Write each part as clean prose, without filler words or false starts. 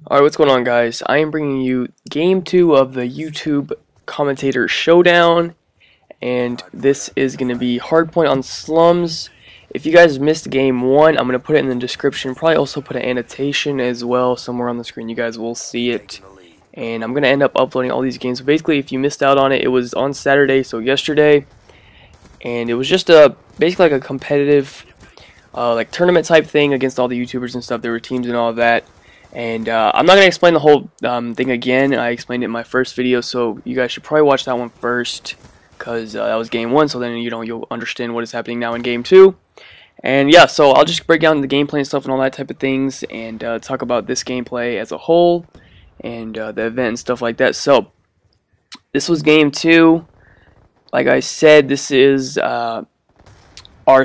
Alright, what's going on, guys? I am bringing you game 2 of the YouTube commentator Showdown, and this is going to be Hardpoint on Slums. If you guys missed game 1, I'm going to put it in the description, probably also put an annotation as well somewhere on the screen. You guys will see it, and I'm going to end up uploading all these games. So basically, if you missed out on it, it was on Saturday, so yesterday, and it was just basically like a competitive like tournament type thing against all the YouTubers and stuff. There were teams and all of that. And I'm not going to explain the whole thing again. I explained it in my first video, so you guys should probably watch that one first, because that was game 1, so then you'll understand what is happening now in game 2. And yeah, so I'll just break down the gameplay and stuff and all that type of things, and talk about this gameplay as a whole, and the event and stuff like that. So, this was game 2. Like I said, this is our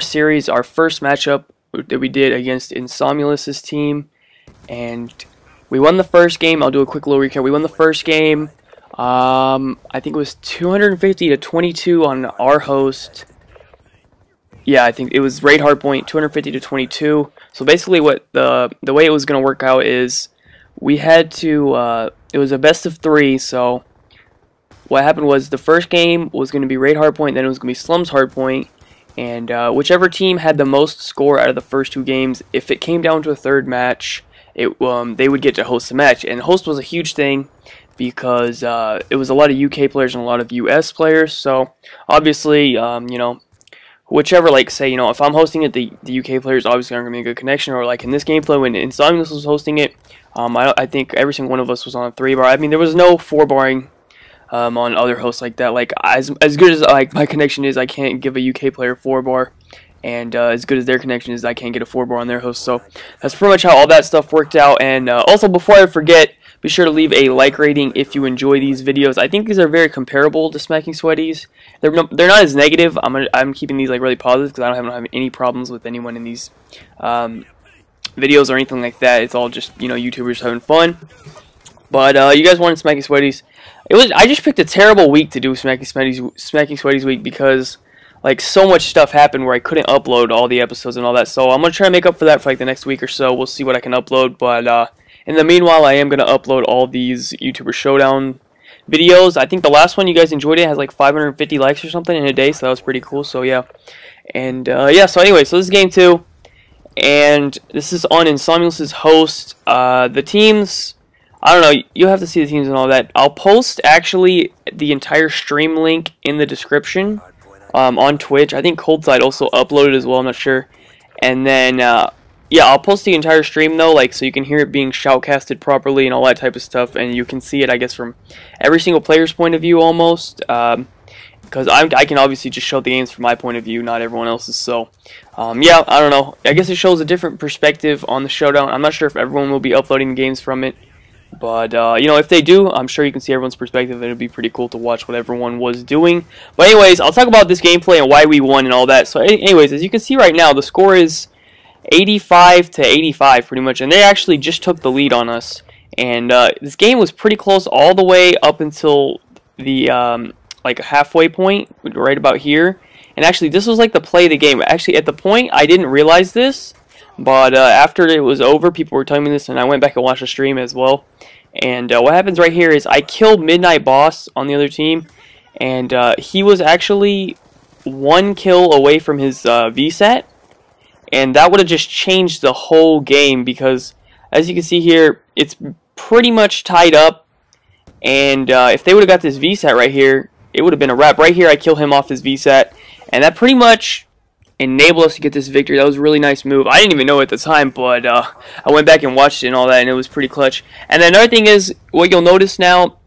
series, our first matchup that we did against Insomulus' team. And we won the first game. I'll do a quick little recap. We won the first game. I think it was 250 to 22 on our host. Yeah, I think it was raid hardpoint 250 to 22. So basically, what the way it was going to work out is we had to. It was a best of 3. So what happened was the first game was going to be raid hardpoint. Then it was going to be slums hardpoint. And whichever team had the most score out of the first 2 games, if it came down to a third match, they would get to host the match. And host was a huge thing because it was a lot of UK players and a lot of US players. So obviously, whichever, like, say, if I'm hosting it, the UK players obviously aren't going to be a good connection. Or like in this gameplay when Insomulus was hosting it, I think every single one of us was on a 3-bar. I mean, there was no 4-barring on other hosts like that. Like as good as like my connection is, I can't give a UK player 4-bar. And as good as their connection is, I can't get a 4-bar on their host. So that's pretty much how all that stuff worked out. And also, before I forget, be sure to leave a like rating if you enjoy these videos. I think these are very comparable to Smacking Sweaties. They're not as negative. I'm keeping these like really positive because I don't have any problems with anyone in these videos or anything like that. It's all just YouTubers having fun. But you guys wanted Smacking Sweaties. I just picked a terrible week to do Smacking Sweaties week because like so much stuff happened where I couldn't upload all the episodes and all that. So I'm gonna try to make up for that for like the next week or so. We'll see what I can upload. But in the meanwhile, I am gonna upload all these YouTuber Showdown videos. I think the last one you guys enjoyed it has like 550 likes or something in a day, so that was pretty cool. So yeah, and yeah. So anyway, so this is game 2, and this is on Insomulus' host. The teams, I don't know. You'll have to see the teams and all that. I'll post actually the entire stream link in the description. On Twitch. I think Coldside also uploaded as well, I'm not sure. And then, yeah, I'll post the entire stream, though, like, so you can hear it being shoutcasted properly and all that type of stuff, and you can see it, I guess, from every single player's point of view, almost, because I can obviously just show the games from my point of view, not everyone else's, so, yeah, I don't know. I guess it shows a different perspective on the Showdown. I'm not sure if everyone will be uploading games from it. But, if they do, I'm sure you can see everyone's perspective, and it would be pretty cool to watch what everyone was doing. But anyways, I'll talk about this gameplay and why we won and all that. So anyways, as you can see right now, the score is 85 to 85 pretty much, and they actually just took the lead on us. And this game was pretty close all the way up until the like halfway point, right about here. And actually, this was like the play of the game. Actually, at the point, I didn't realize this. But after it was over, people were telling me this, and I went back and watched the stream as well. And what happens right here is I killed Midnite Boss on the other team, and he was actually 1 kill away from his VSAT, and that would have just changed the whole game because, as you can see here, it's pretty much tied up. And if they would have got this VSAT right here, it would have been a wrap. Right here, I kill him off his VSAT, and that pretty much enable us to get this victory. That was a really nice move. I didn't even know it at the time, but I went back and watched it and all that, and it was pretty clutch. And then another thing is, what you'll notice now,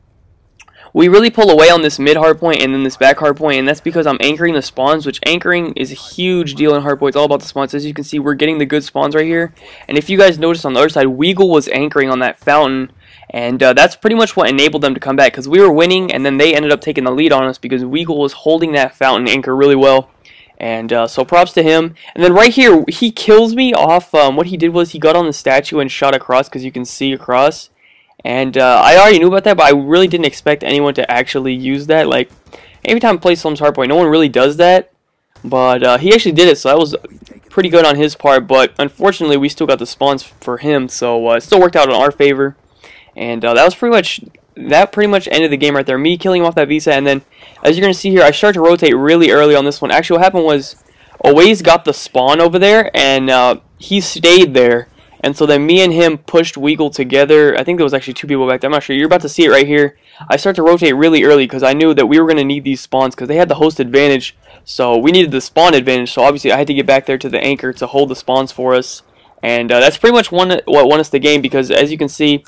we really pull away on this mid hardpoint and then this back hardpoint, and that's because I'm anchoring the spawns, which anchoring is a huge deal in hardpoint. It's all about the spawns. As you can see, we're getting the good spawns right here. And if you guys notice on the other side, Weagal was anchoring on that fountain, and that's pretty much what enabled them to come back, because we were winning, and then they ended up taking the lead on us because Weagal was holding that fountain anchor really well. And so props to him. And then right here, he kills me off. What he did was he got on the statue and shot across, because you can see across. And I already knew about that, but I really didn't expect anyone to actually use that. Like, every time I play Slums Hardpoint, no one really does that. But he actually did it, so that was pretty good on his part. But unfortunately, we still got the spawns for him, so it still worked out in our favor. And that pretty much ended the game right there. Me killing him off that visa, and then as you're gonna see here, I started to rotate really early on this one. Actually, what happened was Always got the spawn over there, and he stayed there. And so then me and him pushed Weagal together. I think there was actually 2 people back there. I'm not sure. You're about to see it right here. I start to rotate really early because I knew that we were going to need these spawns because they had the host advantage. So we needed the spawn advantage. So obviously I had to get back there to the anchor to hold the spawns for us. And that's pretty much what won us the game because as you can see,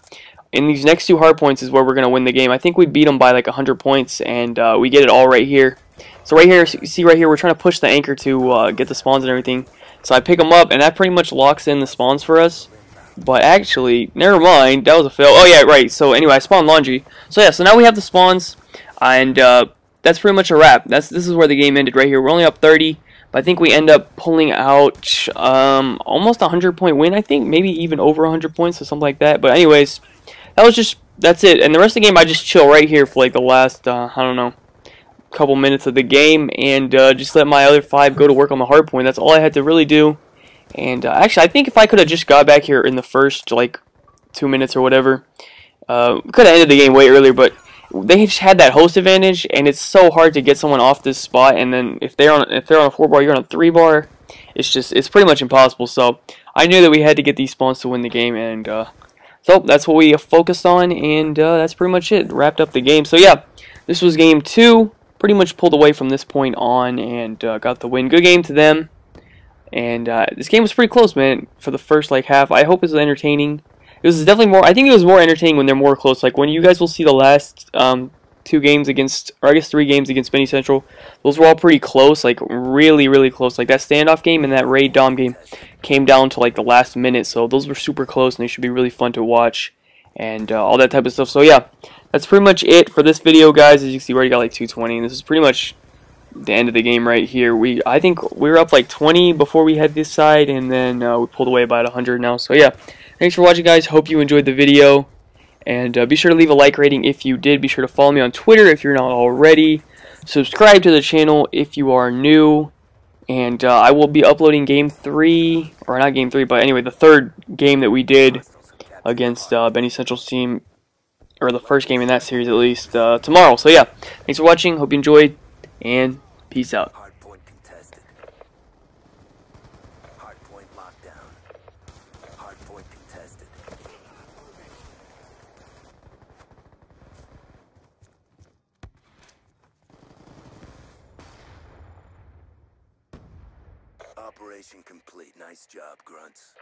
in these next 2 hard points is where we're going to win the game. I think we beat them by like 100 points and we get it all right here. So right here, you see right here, we're trying to push the anchor to get the spawns and everything. So I pick them up, and that pretty much locks in the spawns for us. But actually, never mind, that was a fail. Oh yeah, right, so anyway, I spawned laundry. So yeah, so now we have the spawns, and that's pretty much a wrap. This is where the game ended right here. We're only up 30, but I think we end up pulling out almost a 100-point win, I think. Maybe even over 100 points or something like that. But anyways, that's it. And the rest of the game, I just chill right here for like the last, I don't know, couple minutes of the game, and just let my other 5 go to work on the hard point. That's all I had to really do. And actually, I think if I could have just got back here in the first like 2 minutes or whatever, could have ended the game way earlier. But they just had that host advantage, and it's so hard to get someone off this spot. And then if they're on a 4-bar, you're on a 3-bar. It's pretty much impossible. So I knew that we had to get these spawns to win the game, and so that's what we focused on, and that's pretty much it. Wrapped up the game. So yeah, this was game 2. Pretty much pulled away from this point on and got the win. Good game to them. And this game was pretty close, man, for the first like half. I hope it was entertaining. It was definitely more. I think it was more entertaining when they're more close. Like when you guys will see the last 2 games against, or I guess 3 games against Benny Central. Those were all pretty close, like really, really close. Like that standoff game and that Raid Dom game came down to like the last minute. So those were super close, and they should be really fun to watch and all that type of stuff. So yeah. That's pretty much it for this video, guys. As you can see, we already got like 220, and this is pretty much the end of the game right here. I think we were up like 20 before we had this side, and then we pulled away about 100 now. So yeah, thanks for watching, guys. Hope you enjoyed the video, and be sure to leave a like rating if you did. Be sure to follow me on Twitter if you're not already. Subscribe to the channel if you are new, and I will be uploading game 3, or not game 3, but anyway, the 3rd game that we did against Benny Central's team, or the first game in that series at least, tomorrow. So yeah, thanks for watching, hope you enjoyed, and peace out. Hardpoint contested. Hardpoint lockdown. Hardpoint contested. Operation complete. Nice job, grunts.